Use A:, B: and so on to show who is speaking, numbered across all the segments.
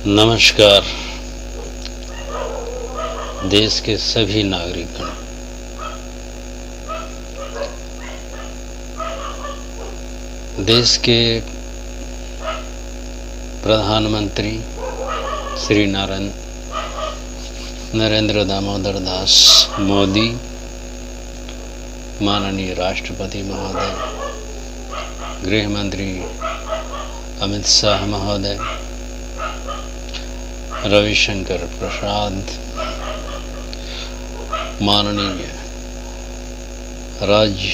A: नमस्कार। देश के सभी नागरिकों, देश के प्रधानमंत्री श्री नरेंद्र दामोदर दास मोदी, माननीय राष्ट्रपति महोदय, गृह मंत्री अमित शाह महोदय, रविशंकर प्रसाद, माननीय राज्य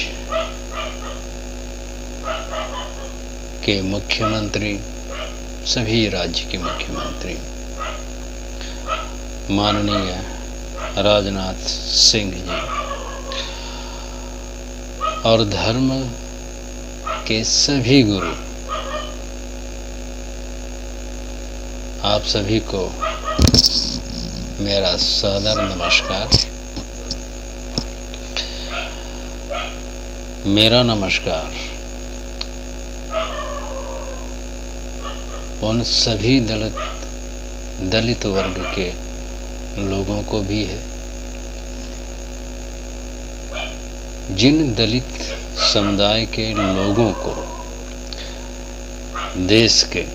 A: के मुख्यमंत्री, सभी राज्य के मुख्यमंत्री, माननीय राजनाथ सिंह जी और धर्म के सभी गुरु, आप सभी को मेरा सादर नमस्कार। मेरा नमस्कार उन सभी दलित वर्ग के लोगों को भी है जिन दलित समुदाय के लोगों को देश के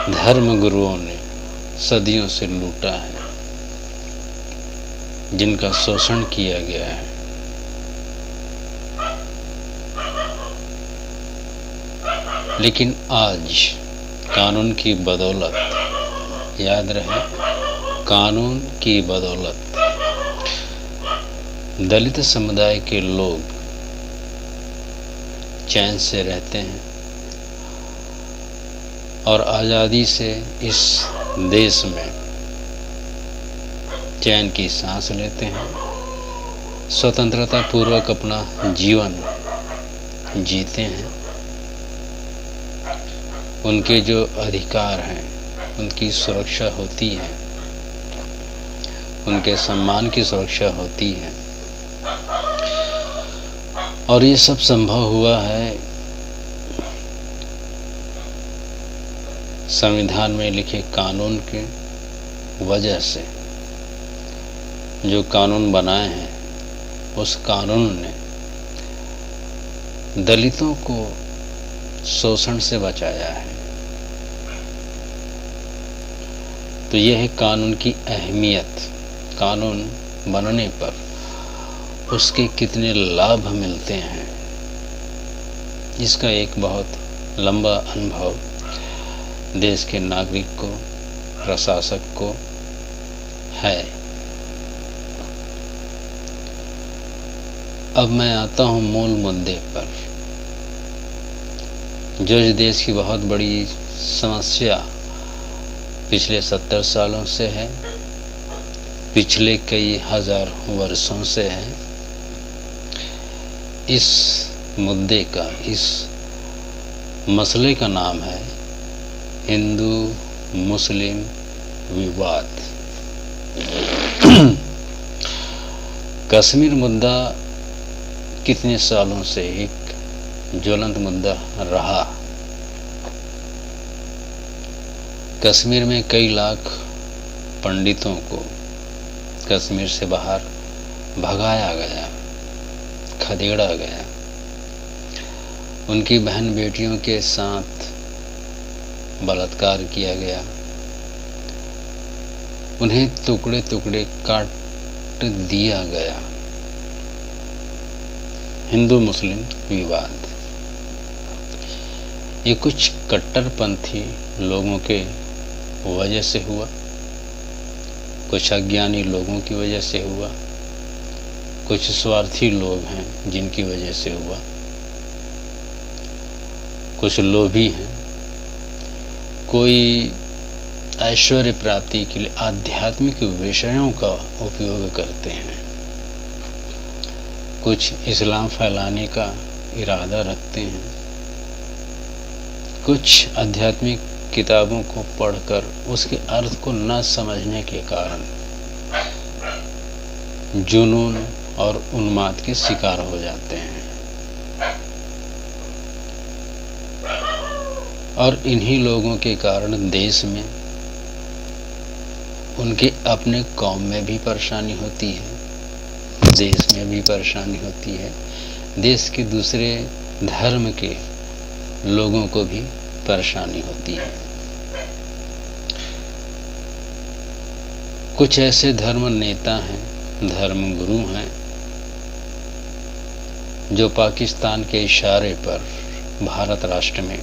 A: धर्म गुरुओं ने सदियों से लूटा है, जिनका शोषण किया गया है। लेकिन आज कानून की बदौलत, याद रहे, कानून की बदौलत दलित समुदाय के लोग चैन से रहते हैं और आज़ादी से इस देश में चैन की सांस लेते हैं, स्वतंत्रता पूर्वक अपना जीवन जीते हैं। उनके जो अधिकार हैं उनकी सुरक्षा होती है, उनके सम्मान की सुरक्षा होती है। और ये सब संभव हुआ है संविधान में लिखे कानून के वजह से। जो कानून बनाए हैं उस कानून ने दलितों को शोषण से बचाया है। तो यह है कानून की अहमियत। कानून बनने पर उसके कितने लाभ मिलते हैं, इसका एक बहुत लंबा अनुभव देश के नागरिक को, प्रशासक को है। अब मैं आता हूं मूल मुद्दे पर, जो इस देश की बहुत बड़ी समस्या पिछले 70 सालों से है, पिछले कई हजार वर्षों से है। इस मुद्दे का, इस मसले का नाम है हिंदू मुस्लिम विवाद। कश्मीर मुद्दा कितने सालों से एक ज्वलंत मुद्दा रहा। कश्मीर में कई लाख पंडितों को कश्मीर से बाहर भगाया गया, खदेड़ा गया। उनकी बहन बेटियों के साथ बलात्कार किया गया, उन्हें टुकड़े टुकड़े काट दिया गया। हिंदू मुस्लिम विवाद ये कुछ कट्टरपंथी लोगों के वजह से हुआ, कुछ अज्ञानी लोगों की वजह से हुआ, कुछ स्वार्थी लोग हैं जिनकी वजह से हुआ, कुछ लोभी हैं, कोई ऐश्वर्य प्राप्ति के लिए आध्यात्मिक विषयों का उपयोग करते हैं, कुछ इस्लाम फैलाने का इरादा रखते हैं, कुछ आध्यात्मिक किताबों को पढ़कर उसके अर्थ को न समझने के कारण जुनून और उन्माद के शिकार हो जाते हैं। और इन्हीं लोगों के कारण देश में, उनके अपने कौम में भी परेशानी होती है, देश में भी परेशानी होती है, देश के दूसरे धर्म के लोगों को भी परेशानी होती है। कुछ ऐसे धर्म नेता हैं, धर्म गुरु हैं, जो पाकिस्तान के इशारे पर भारत राष्ट्र में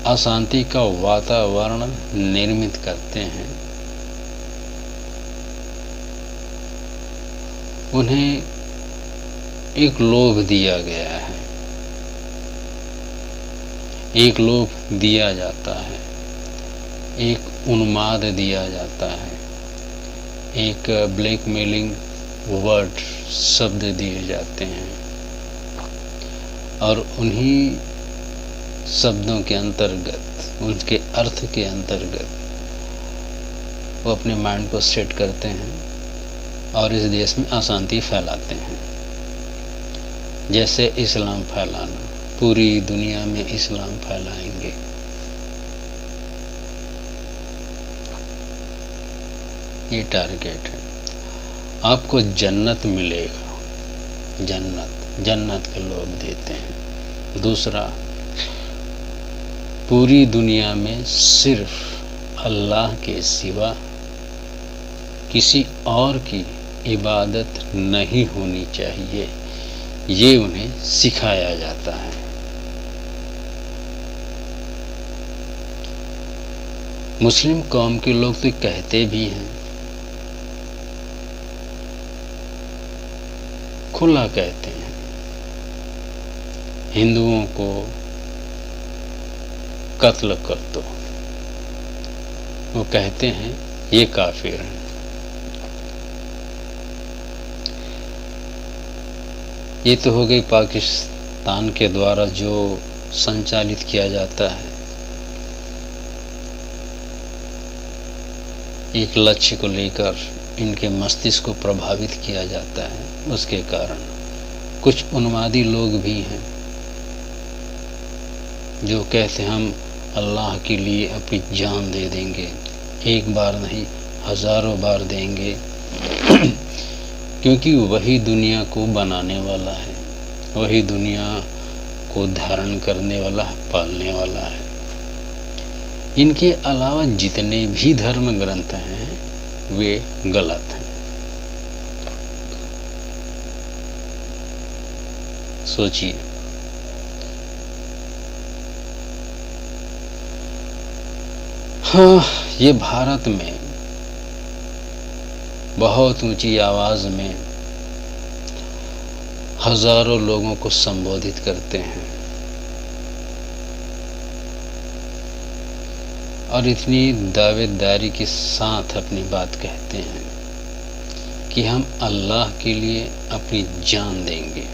A: अशांति का वातावरण निर्मित करते हैं। उन्हें एक लोभ दिया गया है, एक लोभ दिया जाता है, एक उन्माद दिया जाता है, एक ब्लैकमेलिंग वर्ड शब्द दिए जाते हैं, और उन्हीं शब्दों के अंतर्गत, उनके अर्थ के अंतर्गत वो अपने माइंड को सेट करते हैं और इस देश में अशांति फैलाते हैं। जैसे इस्लाम फैलाना, पूरी दुनिया में इस्लाम फैलाएंगे। ये टारगेट है। आपको जन्नत मिलेगा, जन्नत के लोग देते हैं। दूसरा, पूरी दुनिया में सिर्फ अल्लाह के सिवा किसी और की इबादत नहीं होनी चाहिए, ये उन्हें सिखाया जाता है। मुस्लिम कौम के लोग तो कहते भी हैं, खुला कहते हैं, हिंदुओं को कत्ल कर दो। वो कहते हैं ये काफिर हैं। ये तो हो गई पाकिस्तान के द्वारा जो संचालित किया जाता है, एक लक्ष्य को लेकर इनके मस्तिष्क को प्रभावित किया जाता है। उसके कारण कुछ उन्मादी लोग भी हैं जो कहते हैं हम अल्लाह के लिए अपनी जान दे देंगे, एक बार नहीं हजारों बार देंगे, क्योंकि वही दुनिया को बनाने वाला है, वही दुनिया को धारण करने वाला, पालने वाला है। इनके अलावा जितने भी धर्म ग्रंथ हैं वे गलत हैं। सोचिए, हाँ, ये भारत में बहुत ऊंची आवाज में हजारों लोगों को संबोधित करते हैं और इतनी दावेदारी के साथ अपनी बात कहते हैं कि हम अल्लाह के लिए अपनी जान देंगे,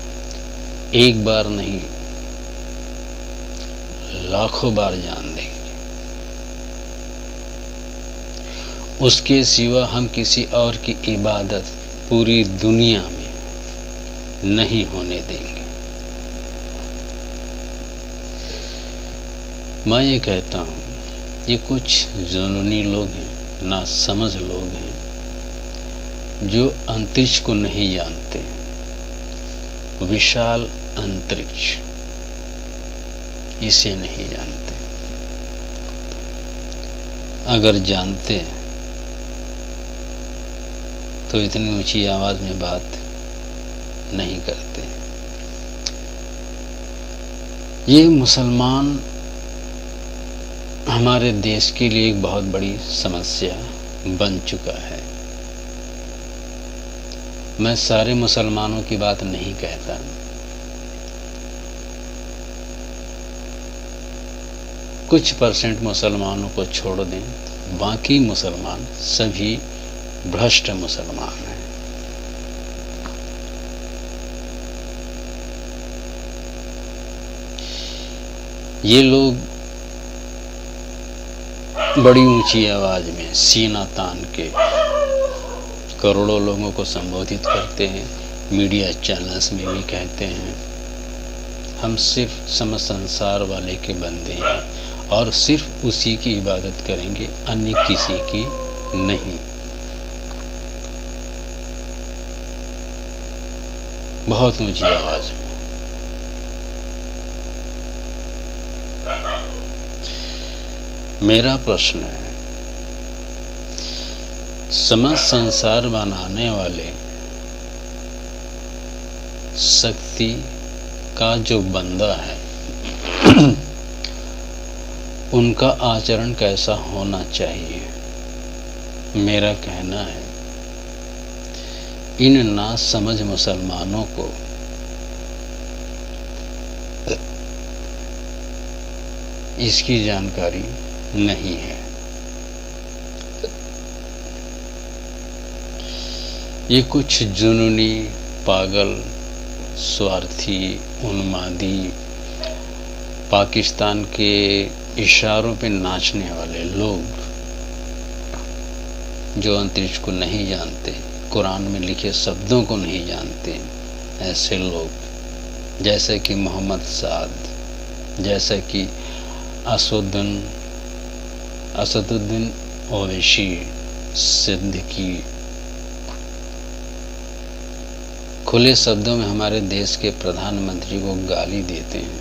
A: एक बार नहीं लाखों बार जान देंगे, उसके सिवा हम किसी और की इबादत पूरी दुनिया में नहीं होने देंगे। मैं ये कहता हूँ, ये कुछ जुनूनी लोग हैं, ना समझ लोग हैं, जो अंतरिक्ष को नहीं जानते। विशाल अंतरिक्ष, इसे नहीं जानते। अगर जानते तो इतनी ऊंची आवाज में बात नहीं करते। ये मुसलमान हमारे देश के लिए एक बहुत बड़ी समस्या बन चुका है। मैं सारे मुसलमानों की बात नहीं कहता, कुछ परसेंट मुसलमानों को छोड़ दें, बाकी मुसलमान सभी भ्रष्ट मुसलमान हैं। ये लोग बड़ी ऊंची आवाज में सीना तान के करोड़ों लोगों को संबोधित करते हैं, मीडिया चैनल्स में भी कहते हैं, हम सिर्फ समस्त संसार वाले के बंदे हैं और सिर्फ उसी की इबादत करेंगे, अन्य किसी की नहीं। बहुत ऊंची आवाज में। मेरा प्रश्न है, समस्त संसार बनाने वाले शक्ति का जो बंदा है उनका आचरण कैसा होना चाहिए? मेरा कहना है, इन नासमझ मुसलमानों को इसकी जानकारी नहीं है। ये कुछ जुनूनी, पागल, स्वार्थी, उन्मादी, पाकिस्तान के इशारों पे नाचने वाले लोग, जो अंतरिक्ष को नहीं जानते, कुरान में लिखे शब्दों को नहीं जानते, ऐसे लोग जैसे कि मोहम्मद साद, जैसे कि असदुद्दीन ओवैसी, सिद्दीकी, खुले शब्दों में हमारे देश के प्रधानमंत्री को गाली देते हैं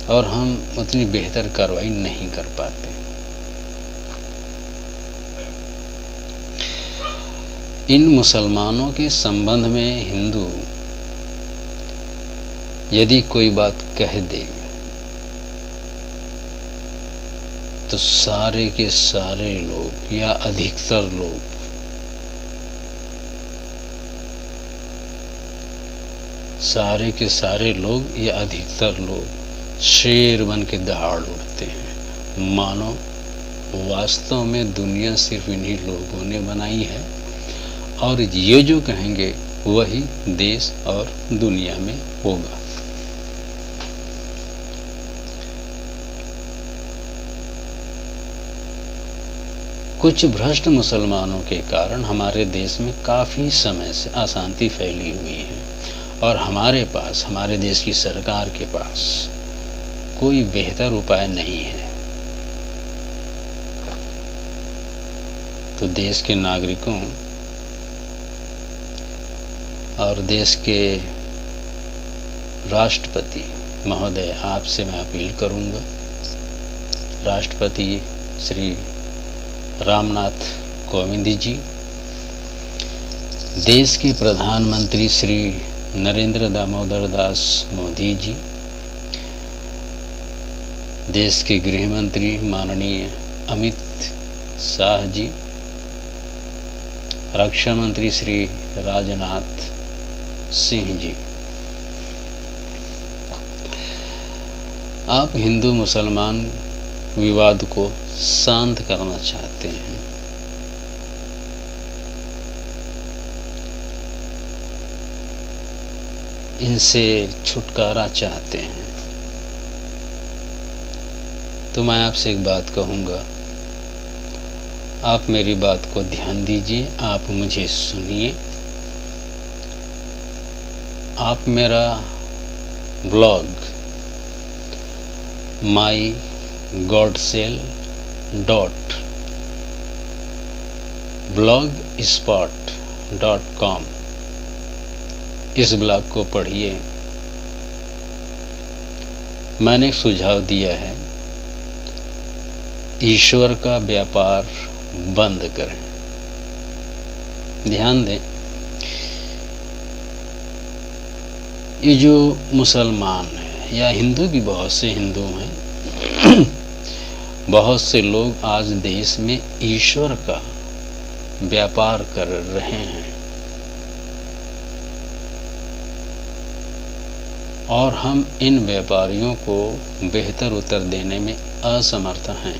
A: और हम उतनी बेहतर कार्रवाई नहीं कर पाते। इन मुसलमानों के संबंध में हिंदू यदि कोई बात कह दे तो सारे के सारे लोग या अधिकतर लोग या अधिकतर लोग शेर बन के दहाड़ उठते हैं, मानो वास्तव में दुनिया सिर्फ इन्हीं लोगों ने बनाई है और ये जो कहेंगे वही देश और दुनिया में होगा। कुछ भ्रष्ट मुसलमानों के कारण हमारे देश में काफी समय से अशांति फैली हुई है और हमारे पास, हमारे देश की सरकार के पास कोई बेहतर उपाय नहीं है। तो देश के नागरिकों और देश के राष्ट्रपति महोदय, आपसे मैं अपील करूंगा, राष्ट्रपति श्री रामनाथ कोविंद जी, देश के प्रधानमंत्री श्री नरेंद्र दामोदर दास मोदी जी, देश के गृह मंत्री माननीय अमित शाह जी, रक्षा मंत्री श्री राजनाथ सिंह जी, आप हिंदू मुसलमान विवाद को शांत करना चाहते हैं। इनसे छुटकारा चाहते हैं, तो मैं आपसे एक बात कहूंगा, आप मेरी बात को ध्यान दीजिए, आप मुझे सुनिए। आप मेरा ब्लॉग mygodcell.blogspot.com इस ब्लॉग को पढ़िए। मैंने एक सुझाव दिया है, ईश्वर का व्यापार बंद करें। ध्यान दें, ये जो मुसलमान हैं या हिंदू भी, बहुत से हिंदू हैं, बहुत से लोग आज देश में ईश्वर का व्यापार कर रहे हैं और हम इन व्यापारियों को बेहतर उत्तर देने में असमर्थ हैं,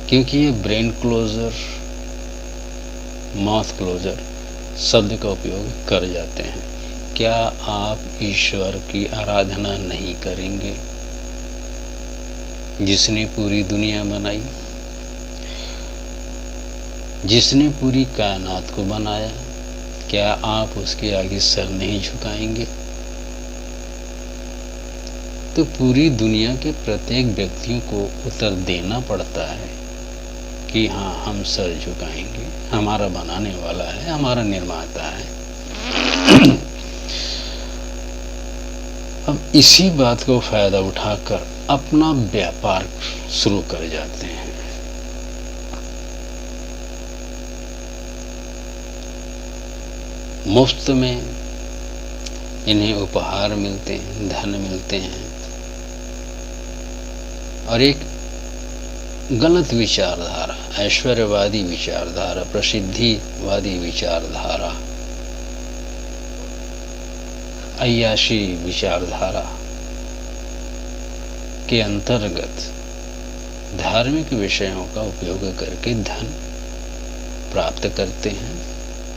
A: क्योंकि ये ब्रेन क्लोजर, माउथ क्लोजर शब्द का उपयोग कर जाते हैं। क्या आप ईश्वर की आराधना नहीं करेंगे जिसने पूरी दुनिया बनाई, जिसने पूरी कायनात को बनाया? क्या आप उसके आगे सर नहीं झुकाएंगे? तो पूरी दुनिया के प्रत्येक व्यक्तियों को उत्तर देना पड़ता है कि हाँ, हम सर झुकाएंगे, हमारा बनाने वाला है, हमारा निर्माता है। अब इसी बात को फायदा उठाकर अपना व्यापार शुरू कर जाते हैं। मुफ्त में इन्हें उपहार मिलते हैं, धन मिलते हैं, और एक गलत विचारधारा, ऐश्वर्यवादी विचारधारा, प्रसिद्धिवादी विचारधारा, अय्याशी विचारधारा के अंतर्गत धार्मिक विषयों का उपयोग करके धन प्राप्त करते हैं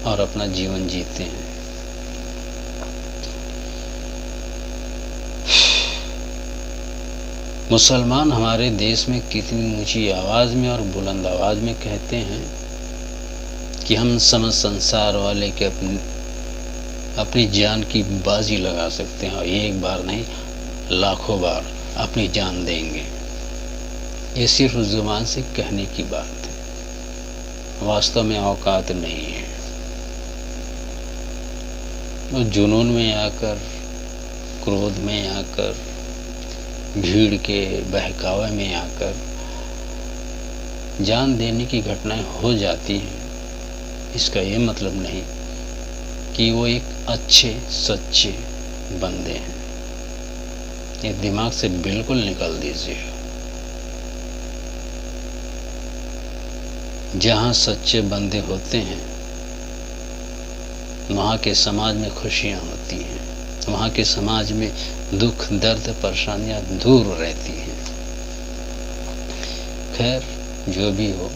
A: और अपना जीवन जीते हैं। मुसलमान हमारे देश में कितनी ऊंची आवाज में और बुलंद आवाज में कहते हैं कि हम समस्त संसार वाले के अपनी जान की बाजी लगा सकते हैं, और एक बार नहीं लाखों बार अपनी जान देंगे। ये सिर्फ जुबान से कहने की बात है, वास्तव में औकात नहीं है। वो जुनून में आकर, क्रोध में आकर, भीड़ के बहकावे में आकर जान देने की घटनाएं हो जाती हैं। इसका ये मतलब नहीं कि वो एक अच्छे सच्चे बंदे हैं। ये दिमाग से बिल्कुल निकाल दीजिए। जहां सच्चे बंदे होते हैं वहां के समाज में खुशियां होती हैं, वहां के समाज में दुख दर्द परेशानियां दूर रहती हैं। खैर, जो भी हो,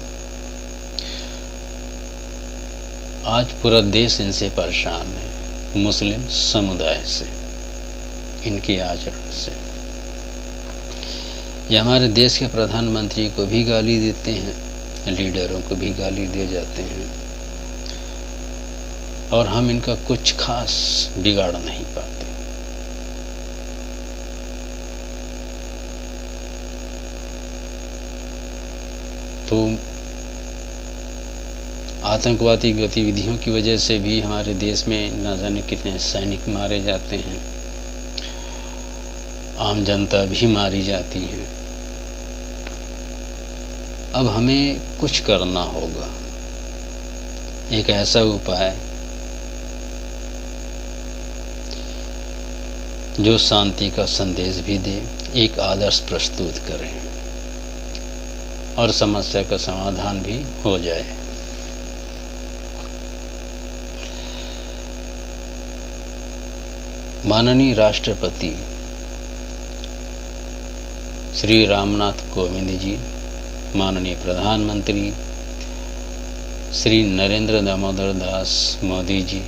A: आज पूरा देश इनसे परेशान है, मुस्लिम समुदाय से, इनके आचरण से। ये हमारे देश के प्रधानमंत्री को भी गाली देते हैं, लीडरों को भी गाली दिए जाते हैं, और हम इनका कुछ खास बिगाड़ नहीं पाते। तो आतंकवादी गतिविधियों की वजह से भी हमारे देश में न जाने कितने सैनिक मारे जाते हैं, आम जनता भी मारी जाती है। अब हमें कुछ करना होगा, एक ऐसा उपाय जो शांति का संदेश भी दे, एक आदर्श प्रस्तुत करें और समस्या का समाधान भी हो जाए। माननीय राष्ट्रपति श्री रामनाथ कोविंद जी, माननीय प्रधानमंत्री श्री नरेंद्र दामोदर दास मोदी जी,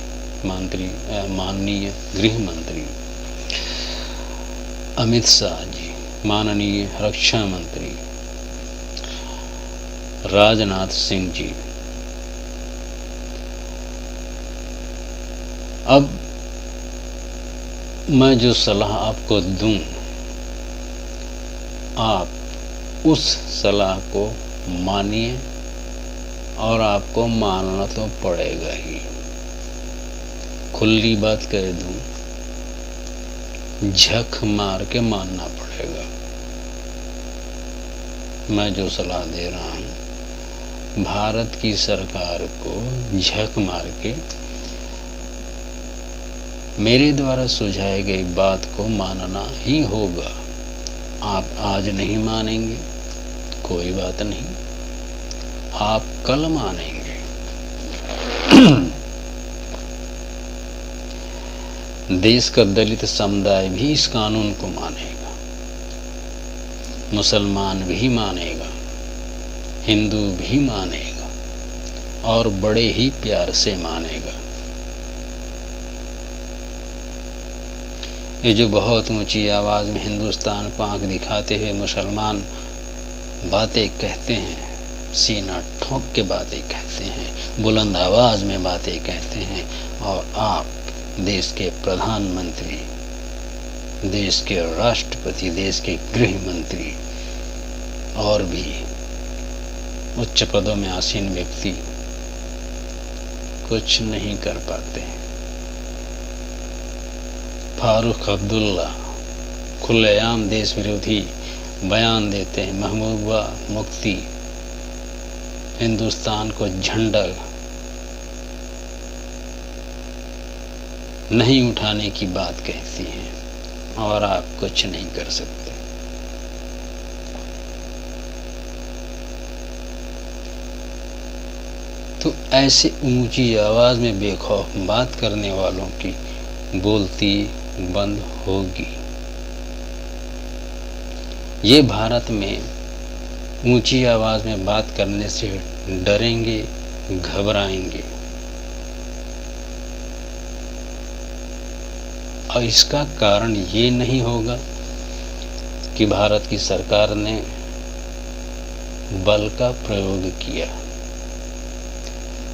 A: माननीय गृह मंत्री अमित शाह जी, माननीय रक्षा मंत्री राजनाथ सिंह जी, अब मैं जो सलाह आपको दूं, आप उस सलाह को मानिए, और आपको मानना तो पड़ेगा ही। खुली बात कह दूं, झक मार के मानना पड़ेगा। मैं जो सलाह दे रहा हूं, भारत की सरकार को झक मार के मेरे द्वारा सुझाई गई बात को मानना ही होगा। आप आज नहीं मानेंगे, कोई बात नहीं, आप कल मानेंगे। देश का दलित समुदाय भी इस कानून को मानेगा, मुसलमान भी मानेगा, हिंदू भी मानेगा, और बड़े ही प्यार से मानेगा। ये जो बहुत ऊंची आवाज में हिंदुस्तान को आंख दिखाते हुए मुसलमान बातें कहते हैं, सीना ठोक के बातें कहते हैं, बुलंद आवाज में बातें कहते हैं, और आप देश के प्रधानमंत्री, देश के राष्ट्रपति, देश के गृह मंत्री और भी उच्च पदों में आसीन व्यक्ति कुछ नहीं कर पाते। फारूक अब्दुल्ला खुलेआम देश विरोधी बयान देते हैं, महबूबा मुफ्ती हिंदुस्तान को झंडा नहीं उठाने की बात कहती हैं, और आप कुछ नहीं कर सकते। तो ऐसे ऊंची आवाज में बेखौफ बात करने वालों की बोलती बंद होगी। ये भारत में ऊंची आवाज में बात करने से डरेंगे, घबराएंगे, और इसका कारण ये नहीं होगा कि भारत की सरकार ने बल का प्रयोग किया,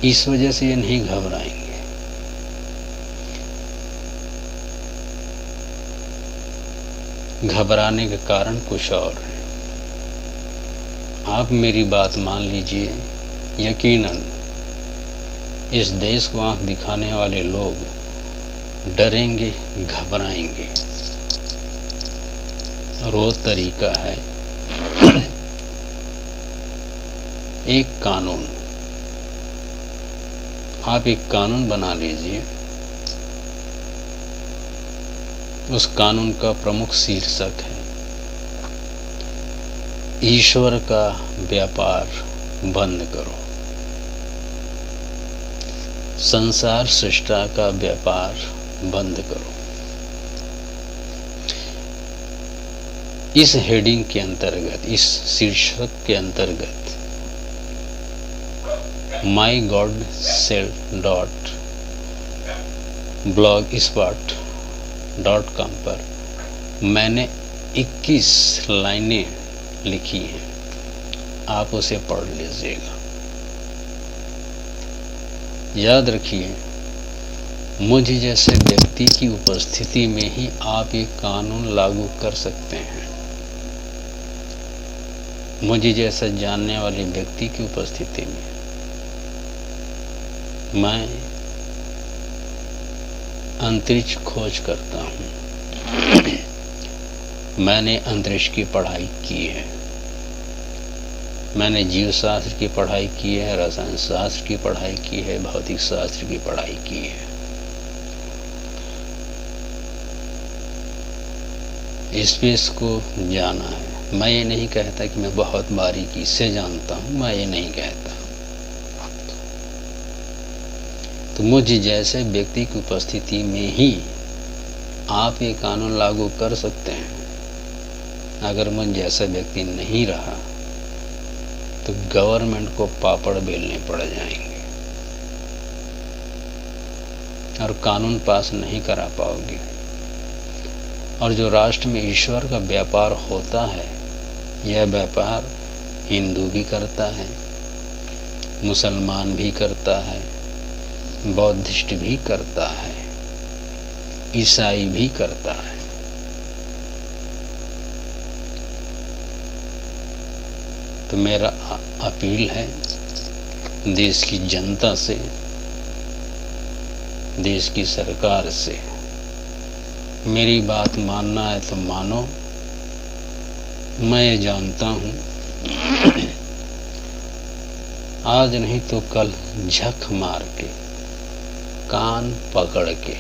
A: इस वजह से ये नहीं घबराएंगे। घबराने का कारण कुछ और है। आप मेरी बात मान लीजिए, यकीनन इस देश को आंख दिखाने वाले लोग डरेंगे, घबराएंगे, और वो तरीका है एक कानून। आप एक कानून बना लीजिए, उस कानून का प्रमुख शीर्षक है ईश्वर का व्यापार बंद करो, संसार सृष्टा का व्यापार बंद करो। इस हेडिंग के अंतर्गत, इस शीर्षक के अंतर्गत mygodcell.blogspot.com पर मैंने 21 लाइनें लिखी हैं, आप उसे पढ़ लीजिएगा। याद रखिए, मुझ जैसे व्यक्ति की उपस्थिति में ही आप ये कानून लागू कर सकते हैं। मुझ जैसा जानने वाले व्यक्ति की उपस्थिति में मैं अंतरिक्ष खोज करता हूँ। मैंने अंतरिक्ष की पढ़ाई की है, मैंने जीव शास्त्र की पढ़ाई की है, रसायन शास्त्र की पढ़ाई की है, भौतिक शास्त्र की पढ़ाई की है। स्पेस को जाना है। मैं ये नहीं कहता कि मैं बहुत बारीकी से जानता हूँ, मैं ये नहीं कहता। तो मुझ जैसे व्यक्ति की उपस्थिति में ही आप ये कानून लागू कर सकते हैं। अगर मुझ जैसा व्यक्ति नहीं रहा तो गवर्नमेंट को पापड़ बेलने पड़ जाएंगे और कानून पास नहीं करा पाओगे। और जो राष्ट्र में ईश्वर का व्यापार होता है, यह व्यापार हिंदू भी करता है, मुसलमान भी करता है, बौद्धिस्ट भी करता है, ईसाई भी करता है। तो मेरा अपील है देश की जनता से, देश की सरकार से, मेरी बात मानना है तो मानो। मैं ये जानता हूँ आज नहीं तो कल झक मार के, कान पकड़ के,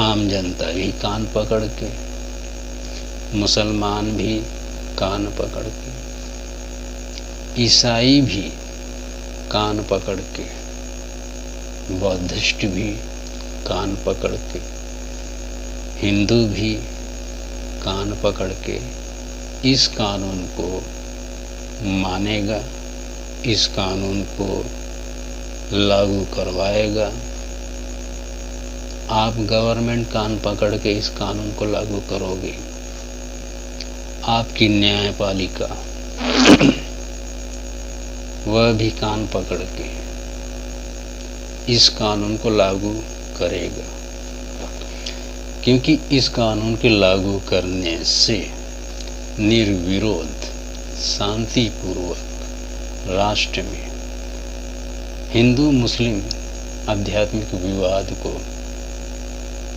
A: आम जनता भी कान पकड़ के, मुसलमान भी कान पकड़ के, ईसाई भी कान पकड़ के, बौद्धिस्ट भी कान पकड़ के, हिंदू भी कान पकड़ के इस कानून को मानेगा, इस कानून को लागू करवाएगा। आप गवर्नमेंट कान पकड़ के इस कानून को लागू करोगे, आपकी न्यायपालिका वह भी कान पकड़ के इस कानून को लागू करेगा, क्योंकि इस कानून के लागू करने से निर्विरोध शांतिपूर्वक राष्ट्र में हिंदू मुस्लिम आध्यात्मिक विवाद को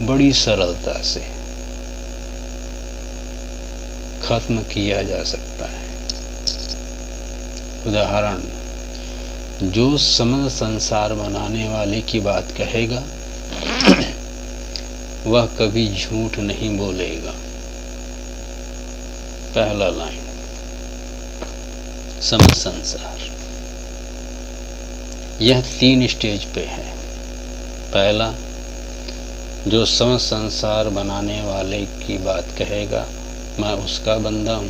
A: बड़ी सरलता से खत्म किया जा सकता है। उदाहरण, जो समग्र संसार बनाने वाले की बात कहेगा वह कभी झूठ नहीं बोलेगा। पहला लाइन, समग्र संसार। यह 3 स्टेज पे है। पहला, जो समग्र संसार बनाने वाले की बात कहेगा, मैं उसका बंदा हूं,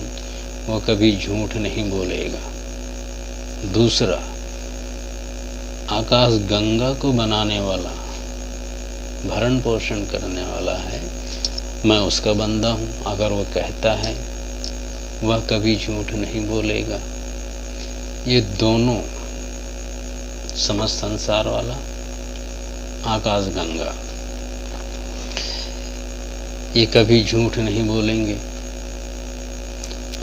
A: वो कभी झूठ नहीं बोलेगा। दूसरा, आकाश गंगा को बनाने वाला, भरण पोषण करने वाला है, मैं उसका बंदा हूं, अगर वो कहता है वह कभी झूठ नहीं बोलेगा। ये दोनों, समस्त संसार वाला, आकाश गंगा, ये कभी झूठ नहीं बोलेंगे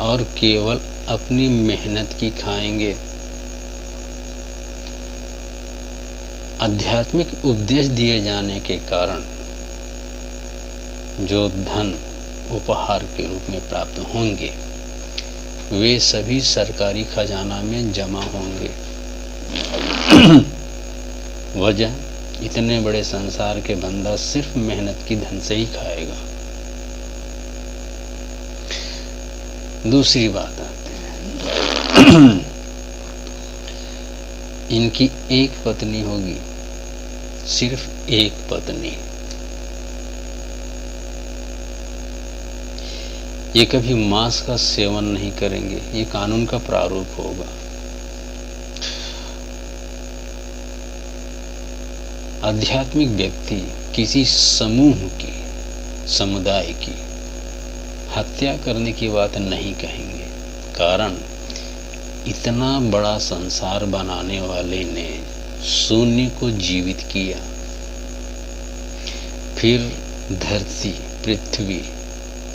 A: और केवल अपनी मेहनत की खाएंगे। आध्यात्मिक उपदेश दिए जाने के कारण जो धन उपहार के रूप में प्राप्त होंगे वे सभी सरकारी खजाना में जमा होंगे। वजह, इतने बड़े संसार के बंदा सिर्फ मेहनत की धन से ही खाएगा। दूसरी बात आते हैं, इनकी एक पत्नी होगी, सिर्फ एक पत्नी। ये कभी मांस का सेवन नहीं करेंगे, ये कानून का प्रारूप होगा। आध्यात्मिक व्यक्ति किसी समूह की, समुदाय की हत्या करने की बात नहीं कहेंगे, कारण इतना बड़ा संसार बनाने वाले ने शून्य को जीवित किया, फिर धरती, पृथ्वी,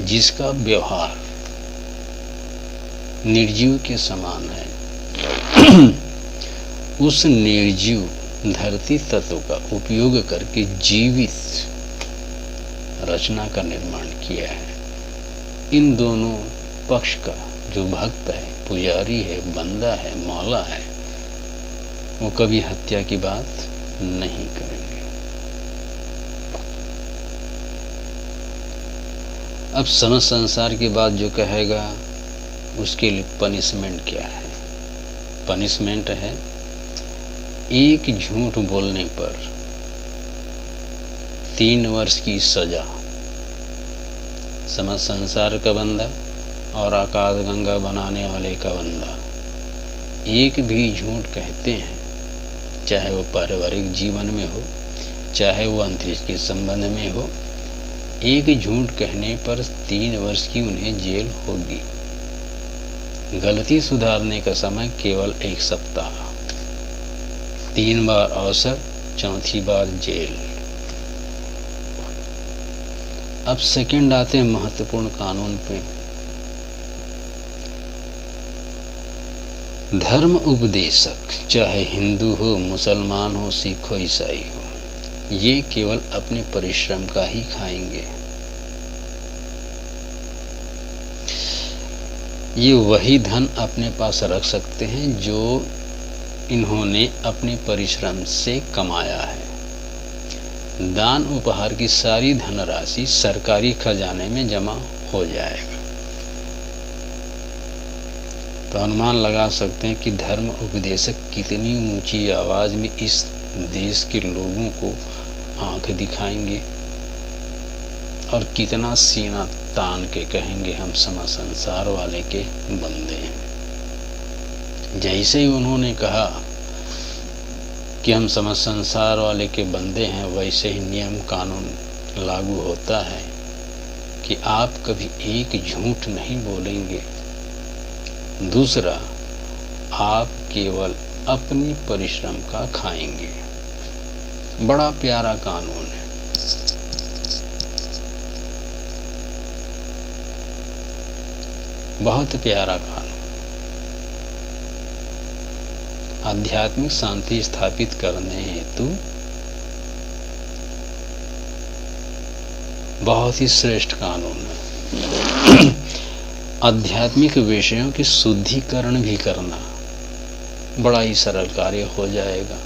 A: जिसका व्यवहार निर्जीव के समान है, उस निर्जीव धरती तत्व का उपयोग करके जीवित रचना का निर्माण किया है। इन दोनों पक्ष का जो भक्त है, पुजारी है, बंदा है, मौला है, वो कभी हत्या की बात नहीं करेंगे। अब समस्त संसार की बात जो कहेगा उसके लिए पनिशमेंट क्या है? पनिशमेंट है, एक झूठ बोलने पर 3 वर्ष की सजा। समस्त संसार का बंदा और आकाश गंगा बनाने वाले का बंदा एक भी झूठ कहते हैं, चाहे वो पारिवारिक जीवन में हो, चाहे वो अंतरिक्ष के संबंध में हो, एक झूठ कहने पर 3 वर्ष की उन्हें जेल होगी। गलती सुधारने का समय केवल 1 सप्ताह, 3 बार अवसर, 4थी बार जेल। अब सेकंड आते हैं महत्वपूर्ण कानून पे। धर्म उपदेशक, चाहे हिंदू हो, मुसलमान हो, सिख हो, ईसाई हो, ये केवल अपने परिश्रम का ही खाएंगे। ये वही धन अपने पास रख सकते हैं जो इन्होंने अपने परिश्रम से कमाया है। दान उपहार की सारी धनराशि सरकारी खजाने में जमा हो जाएगा। तो अनुमान लगा सकते हैं कि धर्म उपदेशक कितनी ऊंची आवाज में इस देश के लोगों को आंख दिखाएंगे और कितना सीना तान के कहेंगे हम समस्त संसार वाले के बंदे हैं। जैसे ही उन्होंने कहा कि हम समस्त संसार वाले के बंदे हैं, वैसे ही नियम कानून लागू होता है कि आप कभी एक झूठ नहीं बोलेंगे। दूसरा, आप केवल अपनी परिश्रम का खाएंगे। बड़ा प्यारा कानून है। बहुत प्यारा कानून। आध्यात्मिक शांति स्थापित करने हेतु बहुत ही श्रेष्ठ कानून है। आध्यात्मिक विषयों की शुद्धिकरण भी करना बड़ा ही सरल कार्य हो जाएगा।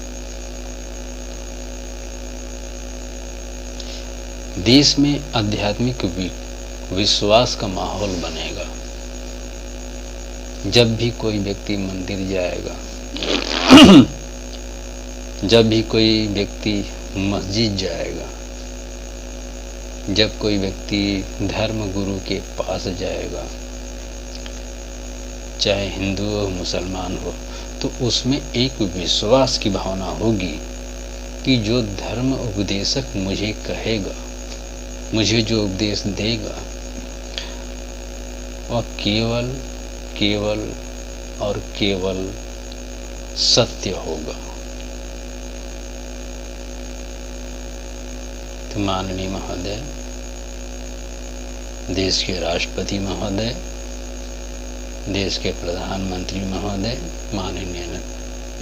A: देश में आध्यात्मिक विश्वास का माहौल बनेगा। जब भी कोई व्यक्ति मंदिर जाएगा, जब भी कोई व्यक्ति मस्जिद जाएगा, जब कोई व्यक्ति धर्म गुरु के पास जाएगा, चाहे हिंदू हो मुसलमान हो, तो उसमें एक विश्वास की भावना होगी कि जो धर्म उपदेशक मुझे कहेगा, मुझे जो उपदेश देगा, वह केवल केवल और केवल सत्य होगा। तो माननीय महोदय, देश के राष्ट्रपति महोदय, देश के प्रधानमंत्री महोदय, माननीय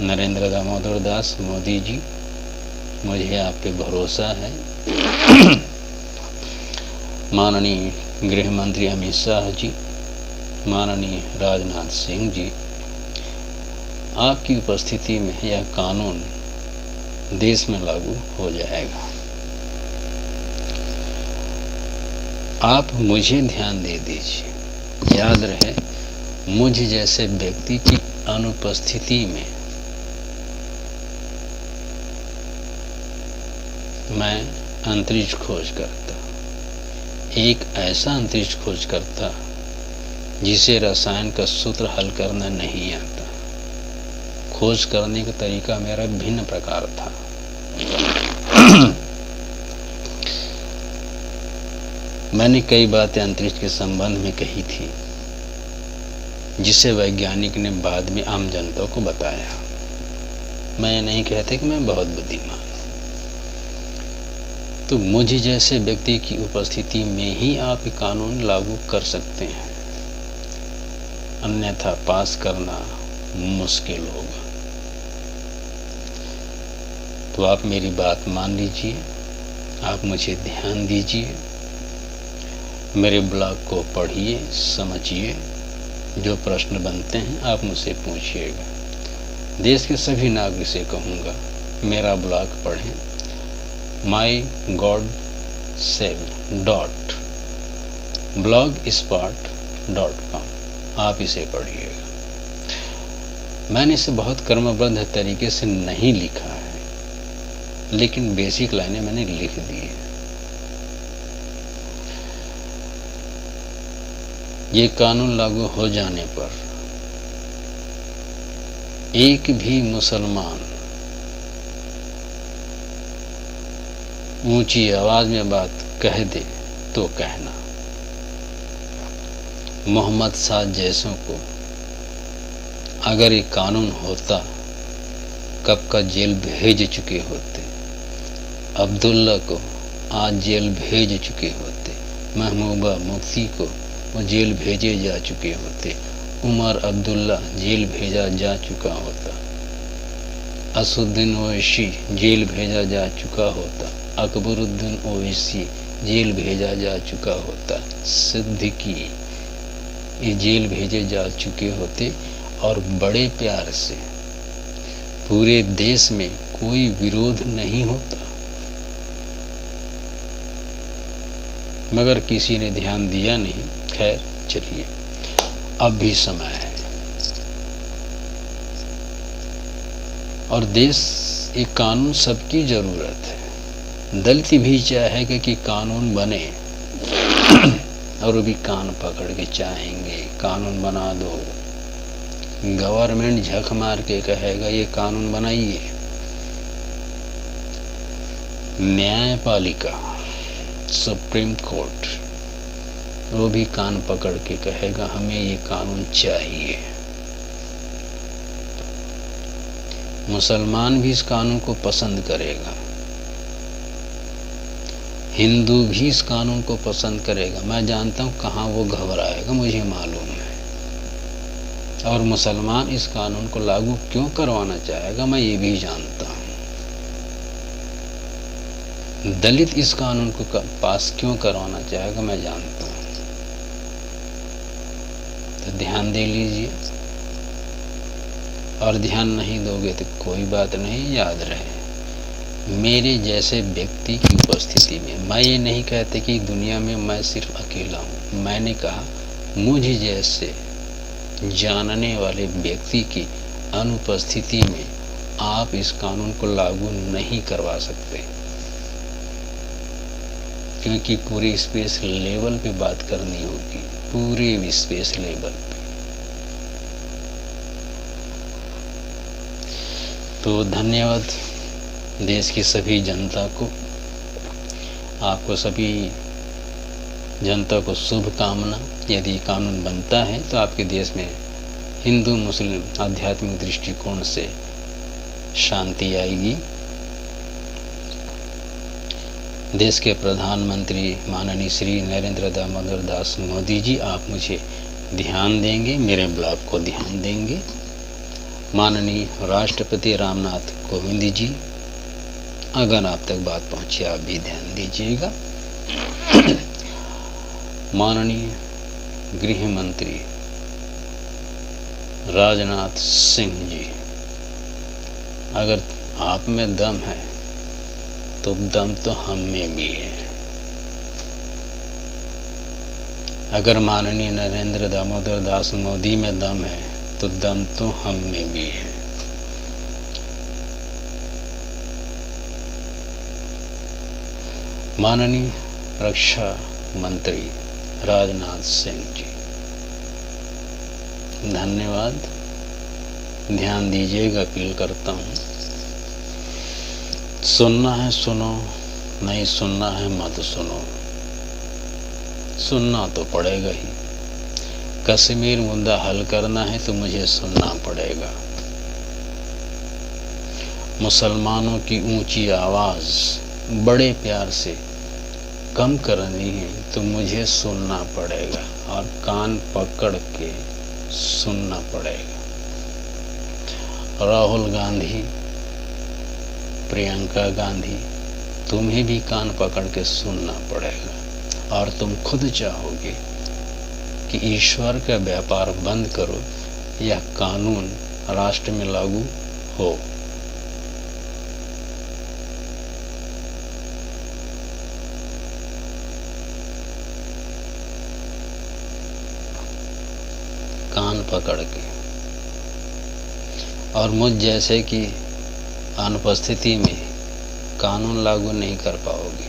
A: नरेंद्र दामोदर दास मोदी जी, मुझे आप पे भरोसा है। माननीय गृह मंत्री अमित शाह जी, माननीय राजनाथ सिंह जी, आपकी उपस्थिति में यह कानून देश में लागू हो जाएगा। आप मुझे ध्यान दे दीजिए। याद रहे, मुझ जैसे व्यक्ति की अनुपस्थिति में मैं अंतरिक्ष खोज करता, एक ऐसा अंतरिक्ष खोज करता जिसे रसायन का सूत्र हल करना नहीं आता। खोज करने का तरीका मेरा भिन्न प्रकार था। मैंने कई बातें अंतरिक्ष के संबंध में कही थी, जिसे वैज्ञानिक ने बाद में आम जनता को बताया। मैं नहीं कहते कि मैं बहुत बुद्धिमान हूं। तो मुझे जैसे व्यक्ति की उपस्थिति में ही आप कानून लागू कर सकते हैं, अन्यथा पास करना मुश्किल होगा। तो आप मेरी बात मान लीजिए, आप मुझे ध्यान दीजिए, मेरे ब्लॉग को पढ़िए, समझिए, जो प्रश्न बनते हैं आप मुझसे पूछिएगा। देश के सभी नागरिक से कहूँगा, मेरा ब्लॉग पढ़ें, mygodseven.blogspot.com, आप इसे पढ़िएगा। मैंने इसे बहुत कर्मबद्ध तरीके से नहीं लिखा है, लेकिन बेसिक लाइनें मैंने लिख दी है। ये कानून लागू हो जाने पर एक भी मुसलमान ऊंची आवाज में बात कह दे तो कहना, मोहम्मद साद जैसों को अगर ये कानून होता कब का जेल भेज चुके होते। अब्दुल्ला को आज जेल भेज चुके होते। महबूबा मुफ्ती को वो जेल भेजे जा चुके होते। उमर अब्दुल्ला जेल भेजा जा चुका होता। असुद्दीन ओवैसी जेल भेजा जा चुका होता। अकबरुद्दीन ओवैसी जेल भेजा जा चुका होता। सिद्दीकी ये जेल भेजे जा चुके होते और बड़े प्यार से पूरे देश में कोई विरोध नहीं होता, मगर किसी ने ध्यान दिया नहीं। खैर चलिए, अब भी समय है और देश एक कानून सबकी जरूरत है। दलित भी चाहेगा कि कानून बने और वो भी कान पकड़ के चाहेंगे कानून बना दो। गवर्नमेंट झक मार के कहेगा ये कानून बनाइए। न्यायपालिका सुप्रीम कोर्ट वो भी कान पकड़ के कहेगा हमें ये कानून चाहिए। मुसलमान भी इस कानून को पसंद करेगा, हिंदू भी इस कानून को पसंद करेगा। मैं जानता हूं कहां वो घबराएगा, मुझे मालूम है। और मुसलमान इस कानून को लागू क्यों करवाना चाहेगा, मैं ये भी जानता हूं। दलित इस कानून को पास क्यों करवाना चाहेगा, मैं जानता हूं। तो ध्यान दे लीजिए, और ध्यान नहीं दोगे तो कोई बात नहीं। याद रहे, मेरे जैसे व्यक्ति की उपस्थिति में, मैं ये नहीं कहते कि दुनिया में मैं सिर्फ अकेला हूँ, मैंने कहा मुझ जैसे जानने वाले व्यक्ति की अनुपस्थिति में आप इस कानून को लागू नहीं करवा सकते, क्योंकि पूरे स्पेस लेवल पे बात करनी होगी, पूरे स्पेस लेवल पे। तो धन्यवाद देश की सभी जनता को, आपको सभी जनता को शुभकामना। यदि कानून बनता है तो आपके देश में हिंदू मुस्लिम आध्यात्मिक दृष्टिकोण से शांति आएगी। देश के प्रधानमंत्री माननीय श्री नरेंद्र दामोदर दास मोदी जी, आप मुझे ध्यान देंगे, मेरे ब्लॉग को ध्यान देंगे। माननीय राष्ट्रपति रामनाथ कोविंद जी, अगर आप तक बात पहुंची आप भी ध्यान दीजिएगा। माननीय गृह मंत्री राजनाथ सिंह जी, अगर आप में दम है तो दम तो हम में भी है। अगर माननीय नरेंद्र दामोदर दास मोदी में दम है तो दम तो हम में भी है। माननीय रक्षा मंत्री राजनाथ सिंह जी, धन्यवाद। ध्यान दीजिएगा, अपील करता हूं। सुनना है सुनो, नहीं सुनना है मत सुनो। सुनना तो पड़ेगा ही। कश्मीर मुद्दा हल करना है तो मुझे सुनना पड़ेगा। मुसलमानों की ऊंची आवाज बड़े प्यार से कम करनी है तो मुझे सुनना पड़ेगा, और कान पकड़ के सुनना पड़ेगा। राहुल गांधी, प्रियंका गांधी, तुम्हें भी कान पकड़ के सुनना पड़ेगा। और तुम खुद चाहोगे कि ईश्वर का व्यापार बंद करो, यह कानून राष्ट्र में लागू हो। कान पकड़ के। और मुझ जैसे की अनुपस्थिति में कानून लागू नहीं कर पाओगे,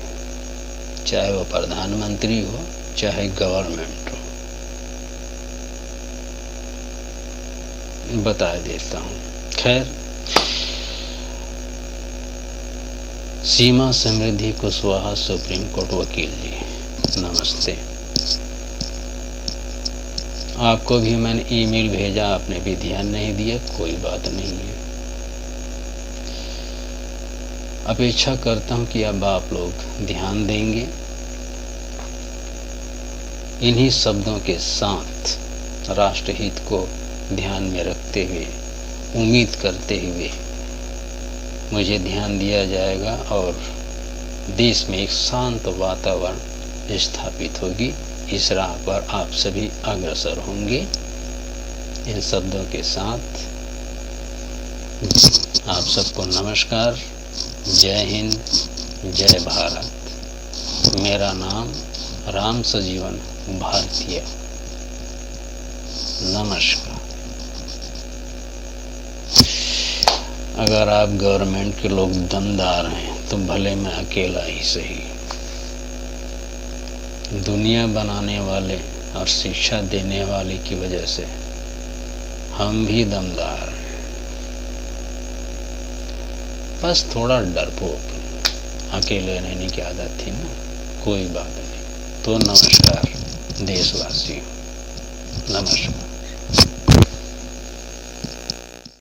A: चाहे वो प्रधानमंत्री हो चाहे गवर्नमेंट हो। बता देता हूं। खैर, सीमा समृद्धि कुशवाहा, सुप्रीम कोर्ट वकील जी, नमस्ते। आपको भी मैंने ईमेल भेजा, आपने भी ध्यान नहीं दिया, कोई बात नहीं है। अपेक्षा करता हूं कि अब आप लोग ध्यान देंगे। इन्हीं शब्दों के साथ राष्ट्रहित को ध्यान में रखते हुए, उम्मीद करते हुए मुझे ध्यान दिया जाएगा और देश में एक शांत वातावरण स्थापित होगी। इस राह पर आप सभी अग्रसर होंगे। इन शब्दों के साथ आप सबको नमस्कार, जय हिंद, जय भारत। मेरा नाम राम सजीवन भारतीय। नमस्कार। अगर आप गवर्नमेंट के लोग दमदार हैं तो भले मैं अकेला ही सही, दुनिया बनाने वाले और शिक्षा देने वाले की वजह से हम भी दमदार हैं। बस थोड़ा डरपोक, अकेले रहने की आदत थी ना, कोई बात नहीं। तो नमस्कार देशवासियों, नमस्कार।